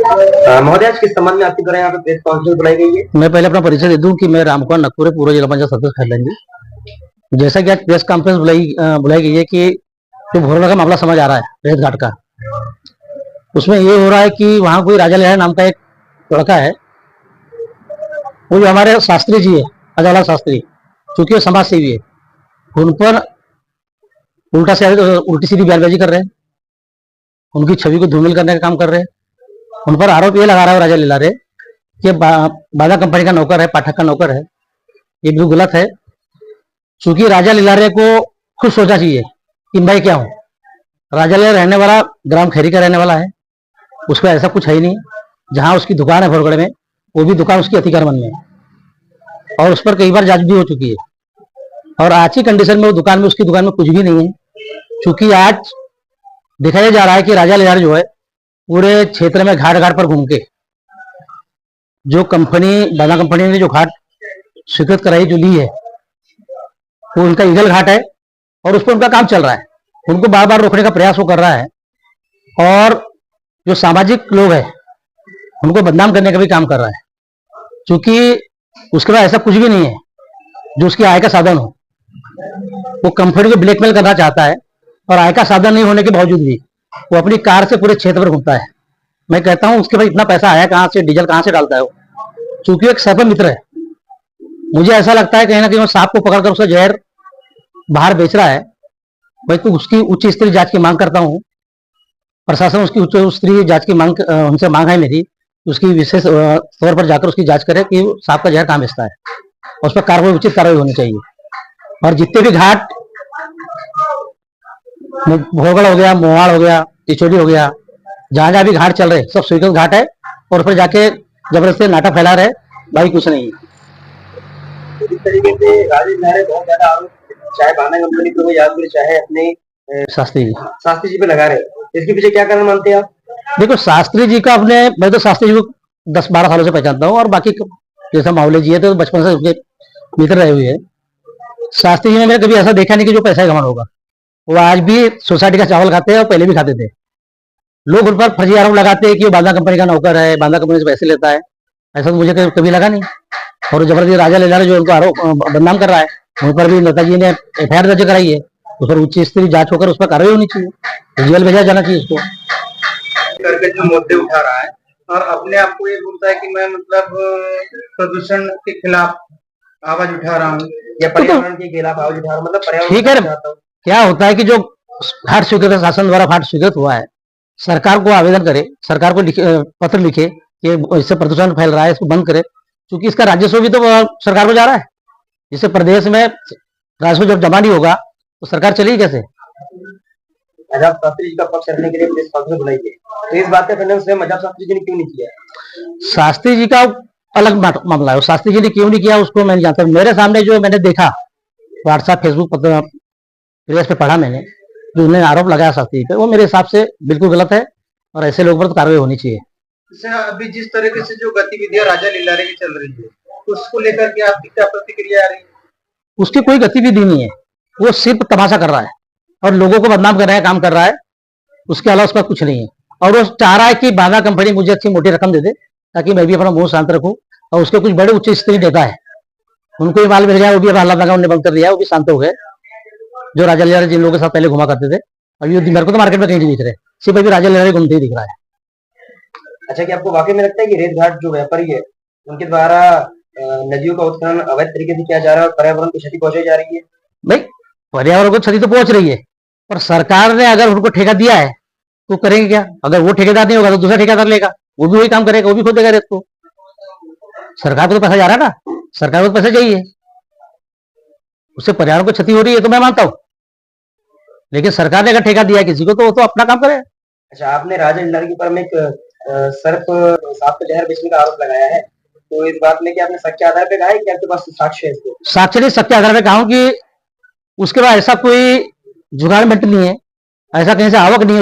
महोदय, आज किस संबंध में आपके द्वारा यहाँ पे प्रेस कॉन्फ्रेंस बुलाई गई है? मैं पहले अपना परिचय दे दूं कि मैं रामकुमार नकपुरे पूर्व जिला पंचायत सदस्य खैरलंजी। जैसा कि आज प्रेस कॉन्फ्रेंस बुलाई गई है कि जो भोरला का मामला समझ आ रहा है रेत घाट का, उसमें ये हो रहा है कि वहां कोई राजा लिहारी नाम का एक लड़का है, वो जो हमारे शास्त्री जी है अजयलाल शास्त्री, चूंकि वो समाज सेवी है, उन पर उल्टी सीधी बयानबाजी कर रहे हैं, उनकी छवि को धूमिल करने का काम कर रहे हैं। उन पर आरोप ये लगा रहा है राजा लिलारे कि बाधा कंपनी का नौकर है, पाठक का नौकर है। ये बिल्कुल गलत है। चूंकि राजा लिलारे को खुद सोचना चाहिए कि मैं क्या हूँ। राजा लिलारे रहने वाला ग्राम खैरी का रहने वाला है, उसका ऐसा कुछ है ही नहीं। जहां उसकी दुकान है भोरगढ़ में, वो भी दुकान उसकी अतिक्रमण में है और उस पर कई बार जांच भी हो चुकी है। और आज की कंडीशन में वो दुकान में, उसकी दुकान में कुछ भी नहीं है। चूंकि आज दिखाया जा रहा है कि राजा लिलारे जो है पूरे क्षेत्र में घाट घाट पर घूम के जो कंपनी बाधा कंपनी ने जो घाट स्वीकृत कराई जो ली है, वो उनका ईगल घाट है और उस पर उनका काम चल रहा है। उनको बार बार रोकने का प्रयास वो कर रहा है और जो सामाजिक लोग हैं उनको बदनाम करने का भी काम कर रहा है। क्योंकि उसके पास ऐसा कुछ भी नहीं है जो उसकी आय का साधन हो। वो कंपनी को ब्लैकमेल करना चाहता है और आय का साधन नहीं होने के बावजूद भी वो अपनी कार से पूरे क्षेत्र पर घूमता है। मैं कहता हूं उसके पास इतना पैसा आया कहां से, डीजल कहां से डालता है वो? चूंकि एक सर्प मित्र है, मुझे ऐसा लगता है कहीं ना कहीं वो सांप को पकड़कर उसका जहर बाहर बेच रहा है। मैं तो उसकी उच्च स्तरीय जांच की मांग करता हूं। प्रशासन उसकी उच्च स्तरीय जांच की मांग उनसे मांग है मेरी, उसकी विशेष तौर पर जाकर उसकी जांच करे कि सांप का जहर कहां बेचता है और उस पर कार्रवाई, उचित कार्रवाई होनी चाहिए। और जितने भी घाट, भोगड़ हो गया, मोहाड़ हो गया, तिचोड़ी हो गया, जहां जहां भी घाट चल रहे सब स्वीकृत घाट है और फिर जाके जबरदस्ती नाटक फैला रहे, भाई कुछ नहीं है। इस तरीके से राजा लिलारे बहुत ज्यादा आरोप चाहे बाधा कंपनी पे हो या फिर चाहे अपने शास्त्री जी पे लगा रहे, इसके पीछे क्या कारण मानते हैं आप? देखो, शास्त्री जी का मैं तो शास्त्री जी को 10-12 सालों से पहचानता हूँ और बाकी जैसा मावले जी है तो बचपन से उसके मित्र रहे हुए हैं। शास्त्री जी ने मैंने कभी ऐसा देखा नहीं कि जो पैसा घमंड होगा। वो आज भी सोसाइटी का चावल खाते हैं और पहले भी खाते थे। लोग उन पर फर्जी आरोप लगाते हैं कि वो बांदा कंपनी का नौकर है, बांदा कंपनी से पैसे लेता है। ऐसा तो मुझे कभी लगा नहीं। और जबरदस्ती राजा लिलारे जो उनको आरोप बदनाम कर रहा है, उन पर भी नेताजी ने एफआईआर दर्ज कराई है। उस पर उच्च स्तरीय जांच होकर उस पर कार्रवाई होनी चाहिए, जेल भेजा जाना चाहिए उसको। करके जो मुद्दे उठा रहा है और अपने आप को ये बोलता है कि मैं मतलब प्रदूषण के खिलाफ आवाज उठा रहा हूँ या पर्यावरण के खिलाफ आवाज उठा रहा हूं, मतलब पर्यावरण ठीक है। क्या होता है कि जो घाट स्वीकृत शासन द्वारा घाट स्वीकृत हुआ है, सरकार को आवेदन करे, सरकार को पत्र लिखे कि इससे प्रदूषण फैल रहा है, इसको बंद करे। क्योंकि इसका राजस्व भी तो सरकार को जा रहा है। जिससे प्रदेश में राजस्व जब जमा नहीं होगा तो सरकार चलेगी कैसे? मजाब शास्त्री जी का पक्ष रखने के लिए प्रेस कॉन्फ्रेंस बुलाई गई, तो इस बात का खंडन स्वयं मजाब शास्त्री जी ने क्यों नहीं किया? शास्त्री जी का अलग मामला है, शास्त्री जी ने क्यों नहीं किया उसको मैं नहीं जानता। मेरे सामने जो मैंने देखा व्हाट्सएप, फेसबुक, प्रेस पे पढ़ा मैंने, जो उन्होंने आरोप लगाया शास्त्री पे, वो मेरे हिसाब से बिल्कुल गलत है और ऐसे लोगों पर तो कार्रवाई होनी चाहिए। अभी जिस तरीके से जो गतिविधियां राजा लिलारे की चल रही है, उसको लेकर के आपकी क्या प्रतिक्रिया आ रही है? उसकी कोई गतिविधि नहीं है, वो सिर्फ तमाशा कर रहा है और लोगों को बदनाम करने का काम कर रहा है। उसके अलावा उसका कुछ नहीं है। और वो चाह रहा है कि बाधा कंपनी मुझे अच्छी मोटी रकम दे दे ताकि मैं भी अपना मुंह शांत रखूं। और उसके कुछ बड़े उच्च स्तरीय नेता है, उनको भी माल मिल गया, वो भी हल्ला लगा, उन्हें बंद कर दिया, वो भी शांत हो गए। जो राजा लिलारे जिन लोगों के साथ पहले घुमा करते थे, अभी मेरे को तो मार्केट में कहीं नहीं दिख रहे, सिर्फ अभी राजा लिलारे घूमते ही दिख रहा है। अच्छा, कि आपको वाकई में लगता है कि रेत घाट जो व्यापारी है उनके द्वारा नदियों का उत्खनन अवैध तरीके से किया जा रहा है और पर्यावरण को क्षति पहुंचाई जा रही है? भाई, पर्यावरण को क्षति तो पहुंच रही है, पर सरकार ने अगर उनको ठेका दिया है तो करेंगे क्या? अगर वो ठेकेदार नहीं होगा तो दूसरा ठेकेदार लेगा, वो भी वही काम करेगा, वो भी खोदेगा रेत को। सरकार को तो पैसा जा रहा है ना, सरकार को तो पैसा चाहिए। उससे पर्यावरण को क्षति हो रही है तो मैं मानता हूं, लेकिन सरकार ने अगर ठेका दिया किसी को तो वो तो अपना काम करे। अच्छा, आपने राजा लिलारे के ऊपर में एक सर्प सांप का जहर बेचने का आरोप लगाया है, तो इस बात में क्या आपने सच्चे आधार पे कहा है कि आपके पास साक्ष्य है इसको? साक्ष्य नहीं, सत्य आधार पे कहा कि उसके बाद ऐसा कोई जुगाड़ नहीं है, ऐसा कहीं से आवक नहीं है।